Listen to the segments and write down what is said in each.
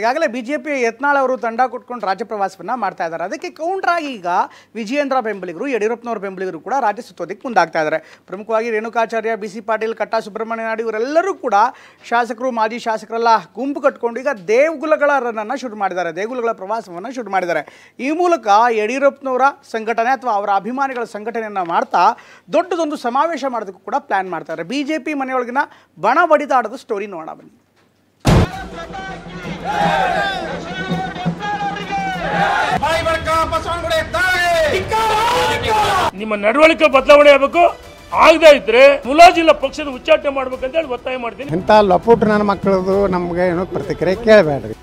ಈಗಾಗಲೇ ಬಿಜೆಪಿ ಯತ್ನಾಳ್ ಅವರು ತಂಡ ಕೊಟ್ಕೊಂಡು ರಾಜ್ಯ ಪ್ರವಾಸವನ್ನ ಮಾಡ್ತಾ ಇದ್ದಾರೆ. ಅದಕ್ಕೆ ಕೌಂಟರ್ ಆಗಿ ಈಗ ವಿಜಯೇಂದ್ರ ಬೆಂಬಲಿಗರು, ಯಡಿಯೂರಪ್ಪನವರ ಬೆಂಬಲಿಗರು ಕೂಡ ರಾಜ್ಯ ಸುತ್ತೋದಕ್ಕೆ ಮುಂದಾಗ್ತಾ ಇದ್ದಾರೆ. ಪ್ರಮುಖವಾಗಿ ರೇಣುಕಾಚಾರ್ಯ, ಬಿ ಸಿ ಪಾಟೀಲ್, ಕಟ್ಟಾ ಸುಬ್ರಹ್ಮಣ್ಯ ನಾಯ್ಡು ಇವರೆಲ್ಲರೂ ಕೂಡ ಶಾಸಕರು, ಮಾಜಿ ಶಾಸಕರೆಲ್ಲ ಗುಂಪು ಕಟ್ಕೊಂಡು ಈಗ ದೇಗುಲಗಳ ರನ್ನನ್ನು ಶುರು ಮಾಡಿದ್ದಾರೆ, ದೇಗುಲಗಳ ಪ್ರವಾಸವನ್ನು ಶುರು ಮಾಡಿದ್ದಾರೆ. ಈ ಮೂಲಕ ಯಡಿಯೂರಪ್ಪನವರ ಸಂಘಟನೆ ಅಥವಾ ಅವರ ಅಭಿಮಾನಿಗಳ ಸಂಘಟನೆಯನ್ನು ಮಾಡ್ತಾ ದೊಡ್ಡದೊಂದು ಸಮಾವೇಶ ಮಾಡೋದಕ್ಕೂ ಕೂಡ ಪ್ಲಾನ್ ಮಾಡ್ತಾರೆ. ಬಿಜೆಪಿ ಮನೆಯೊಳಗಿನ ಬಣ ಬಡಿದಾಡದ ಸ್ಟೋರಿ ನೋಡೋಣ ಬನ್ನಿ. ನಿಮ್ಮ ನಡವಳಿಕೆ ಬದಲಾವಣೆ ಆಗಬೇಕು. ಆಗದೇ ಇದ್ರೆ ಮುಲಾಜಿಲ್ಲ ಪಕ್ಷದ ಉಚ್ಚಾಟನೆ ಮಾಡ್ಬೇಕಂತ ಹೇಳಿ ಒತ್ತಾಯ ಮಾಡ್ತೀನಿ. ಇಂಥ ಲಪುಟ್ ನನ್ನ ಮಕ್ಕಳದು ನಮ್ಗೆ ಏನೋ ಪ್ರತಿಕ್ರಿಯೆ ಕೇಳಬೇಡ್ರಿ.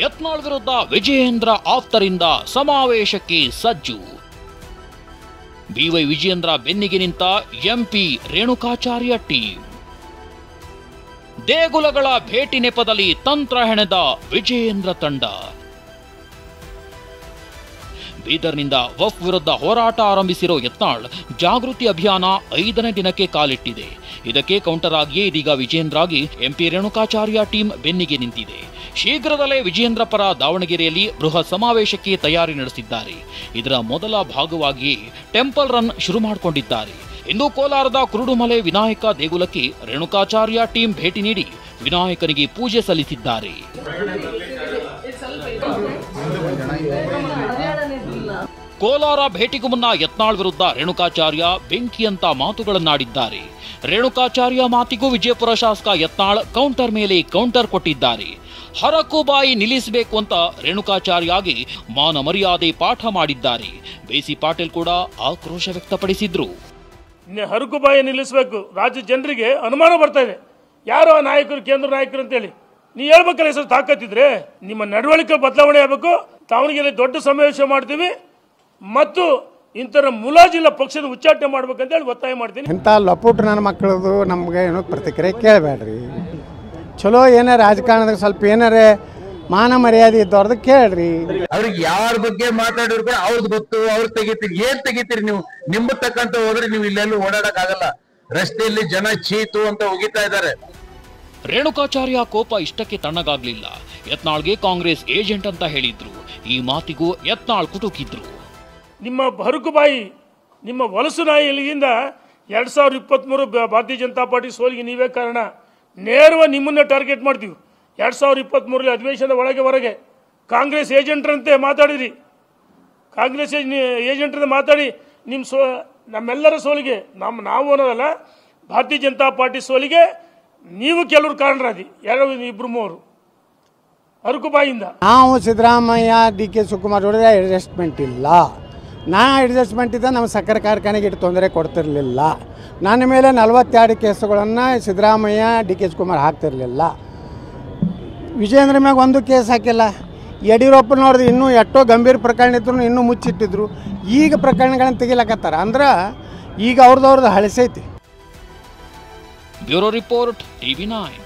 ಯತ್ನಾಳ್ ವಿರುದ್ಧ ವಿಜಯೇಂದ್ರ ಆಪ್ತರಿಂದ ಸಮಾವೇಶಕ್ಕೆ ಸಜ್ಜು. ಬಿವೈ ವಿಜಯೇಂದ್ರ ಬೆನ್ನಿಗೆ ನಿಂತ ಎಂಪಿ ರೇಣುಕಾಚಾರ್ಯ ಟೀಮ್. ದೇಗುಲಗಳ ಭೇಟಿ ನೆಪದಲ್ಲಿ ತಂತ್ರ ಹೆಣೆದ ವಿಜಯೇಂದ್ರ ತಂಡ. ಬೀದರ್ನಿಂದ ವಫ್ ವಿರುದ್ಧ ಹೋರಾಟ ಆರಂಭಿಸಿರೋ ಯತ್ನಾಳ್ ಜಾಗೃತಿ ಅಭಿಯಾನ 5ನೇ ದಿನಕ್ಕೆ ಕಾಲಿಟ್ಟಿದೆ. ಇದಕ್ಕೆ ಕೌಂಟರ್ ಆಗಿಯೇ ಇದೀಗ ವಿಜಯೇಂದ್ರಗೆ ಎಂಪಿ ರೇಣುಕಾಚಾರ್ಯ ಟೀಮ್ ಬೆನ್ನಿಗೆ ನಿಂತಿದೆ. ಶೀಘ್ರದಲ್ಲೇ ವಿಜಯೇಂದ್ರ ಪರ ದಾವಣಗೆರೆಯಲ್ಲಿ ಬೃಹತ್ ಸಮಾವೇಶಕ್ಕೆ ತಯಾರಿ ನಡೆಸಿದ್ದಾರೆ. ಇದರ ಮೊದಲ ಭಾಗವಾಗಿ ಟೆಂಪಲ್ ರನ್ ಶುರು ಮಾಡಿಕೊಂಡಿದ್ದಾರೆ. ಇಂದು ಕೋಲಾರದ ಕುರುಡುಮಲೆ ವಿನಾಯಕ ದೇಗುಲಕ್ಕೆ ರೇಣುಕಾಚಾರ್ಯ ಟೀಮ್ ಭೇಟಿ ನೀಡಿ ವಿನಾಯಕನಿಗೆ ಪೂಜೆ ಸಲ್ಲಿಸಿದ್ದಾರೆ. ಕೋಲಾರ ಭೇಟಿಗೂ ಮುನ್ನ ಯತ್ನಾಳ್ ವಿರುದ್ಧ ರೇಣುಕಾಚಾರ್ಯ ಬೆಂಕಿಯಂತ ಮಾತುಗಳನ್ನಾಡಿದ್ದಾರೆ. ರೇಣುಕಾಚಾರ್ಯ ಮಾತಿಗೂ ವಿಜಯಪುರ ಶಾಸಕ ಯತ್ನಾಳ್ ಕೌಂಟರ್ ಮೇಲೆ ಕೌಂಟರ್ ಕೊಟ್ಟಿದ್ದಾರೆ. ಹರಕುಬಾಯಿ ನಿಲ್ಲಿಸಬೇಕು ಅಂತ ರೇಣುಕಾಚಾರ್ಯಗೆ ಮಾನ ಮರ್ಯಾದೆ ಪಾಠ ಮಾಡಿದ್ದಾರೆ. ಬಿ.ಸಿ. ಪಾಟೀಲ್ ಕೂಡ ಆಕ್ರೋಶ ವ್ಯಕ್ತಪಡಿಸಿದ್ರು. ಹರಕುಬಾಯಿ ನಿಲ್ಲಿಸಬೇಕು. ರಾಜ್ಯ ಜನರಿಗೆ ಅನುಮಾನ ಬರ್ತಾ ಇದೆ, ಯಾರೋ ನಾಯಕರು, ಕೇಂದ್ರ ನಾಯಕರು ಅಂತೇಳಿ. ನೀ ಹೇಳ್ಬೇಕಲ್ಲ ಹೆಸರು ತಾಕತ್ತಿದ್ರೆ. ನಿಮ್ಮ ನಡವಳಿಕೆ ಬದಲಾವಣೆ ಆಗಬೇಕು. ದಾವಣಗೆರೆ ದೊಡ್ಡ ಸಮಾವೇಶ ಮಾಡ್ತೀವಿ ಮತ್ತು ಇಂಥರ ಮುಲಾಜಿಲ್ಲ ಪಕ್ಷದ ಉಚ್ಚಾಟನೆ ಮಾಡ್ಬೇಕಂತ ಹೇಳಿ ಒತ್ತಾಯ ಮಾಡ್ತೀನಿ. ಇಂಥ ಲಪುಟ್ ನನ್ನ ಮಕ್ಕಳದು ನಮ್ಗೆ ಏನೋ ಪ್ರತಿಕ್ರಿಯೆ ಕೇಳಬೇಡ್ರಿ. ಚಲೋ ಏನಾರ ರಾಜಕಾರಣದಾಗ ಸ್ವಲ್ಪ ಏನಾರೇ ಮಾನ ಮರ್ಯಾದೆ ಇದ್ದವ್ರದ್ದು ಕೇಳ್ರಿ. ಅವ್ರಿಗೆ ಯಾರ ಬಗ್ಗೆ ಮಾತಾಡಿದ್ರು ಕೂಡ ಅವ್ರದ್ದು ಗೊತ್ತು, ಅವ್ರು ತೆಗಿತೀರಿ. ಏನ್ ತೆಗಿತೀರಿ ನೀವು? ನಿಮ್ಮ ತಕ್ಕಂತ ಹೋದ್ರೆ ನೀವು ಇಲ್ಲೆಲ್ಲೂ ಓಡಾಡಕ್ ಆಗಲ್ಲ. ರಸ್ತೆಯಲ್ಲಿ ಜನ ಚೀತು ಅಂತ ಹೋಗಿತಾ ಇದ್ದಾರೆ. ರೇಣುಕಾಚಾರ್ಯ ಕೋಪ ಇಷ್ಟಕ್ಕೆ ತಣ್ಣಗಾಗ್ಲಿಲ್ಲ. ಯತ್ನಾಳ್ಗೆ ಕಾಂಗ್ರೆಸ್ ಏಜೆಂಟ್ ಅಂತ ಹೇಳಿದ್ರು. ಈ ಮಾತಿಗೂ ಯತ್ನಾಳ್ ಕುಟುಕಿದ್ರು. ನಿಮ್ಮ ಹರಕುಬಾಯಿ, ನಿಮ್ಮ ವಲಸು ನಾಯಿಗಳಿಂದ 2023 ಭಾರತೀಯ ಜನತಾ ಪಾರ್ಟಿ ಸೋಲಿಗೆ ನೀವೇ ಕಾರಣ. ನೇರವಾಗಿ ನಿಮ್ಮನ್ನೇ ಟಾರ್ಗೆಟ್ ಮಾಡ್ತೀವಿ. 2023 ಅಧಿವೇಶನದ ಒಳಗೆ ಹೊರಗೆ ಕಾಂಗ್ರೆಸ್ ಏಜೆಂಟ್ರಂತೆ ಮಾತಾಡಿರಿ. ಕಾಂಗ್ರೆಸ್ ಏಜೆಂಟ್ರಂತೆ ಮಾತಾಡಿ ನಮ್ಮೆಲ್ಲರ ಸೋಲಿಗೆ ನಾವು ಅನ್ನೋದಲ್ಲ, ಭಾರತೀಯ ಜನತಾ ಪಾರ್ಟಿ ಸೋಲಿಗೆ ನೀವು ಕೆಲವರು ಕಾರಣರಾದಿ. ಯಾರು? 2-3 ಹರಕುಬಾಯಿಂದ. ನಾವು ಸಿದ್ದರಾಮಯ್ಯ, ಡಿ.ಕೆ. ಶಿವಕುಮಾರ್ ಜೋಡಿದ್ರೆ ಅಡ್ಜಸ್ಟ್ಮೆಂಟ್ ಇಲ್ಲ. ನಾ ಅಡ್ಜಸ್ಟ್ಮೆಂಟ್ ಇದ್ದ ನಮ್ಮ ಸಕ್ಕರೆ ಕಾರ್ಖಾನೆಗೆ ಇಟ್ಟು ತೊಂದರೆ ಕೊಡ್ತಿರ್ಲಿಲ್ಲ. ನನ್ನ ಮೇಲೆ 42 ಕೇಸುಗಳನ್ನು ಸಿದ್ದರಾಮಯ್ಯ, ಡಿ.ಕೆ. ಶಿವಕುಮಾರ್ ಹಾಕ್ತಿರ್ಲಿಲ್ಲ. ವಿಜಯೇಂದ್ರ ಮ್ಯಾಗ ಒಂದು ಕೇಸ್ ಹಾಕಿಲ್ಲ. ಯಡಿಯೂರಪ್ಪನವ್ರದ್ದು ಇನ್ನೂ ಎಷ್ಟೋ ಗಂಭೀರ ಪ್ರಕರಣ ಇದ್ರು ಇನ್ನೂ ಮುಚ್ಚಿಟ್ಟಿದ್ರು. ಈಗ ಪ್ರಕರಣಗಳನ್ನು ತೆಗಿಲಕತ್ತಾರ ಅಂದ್ರೆ ಈಗ ಅವ್ರದ್ದು ಹಳಸೈತಿ. Bureau report, TV9.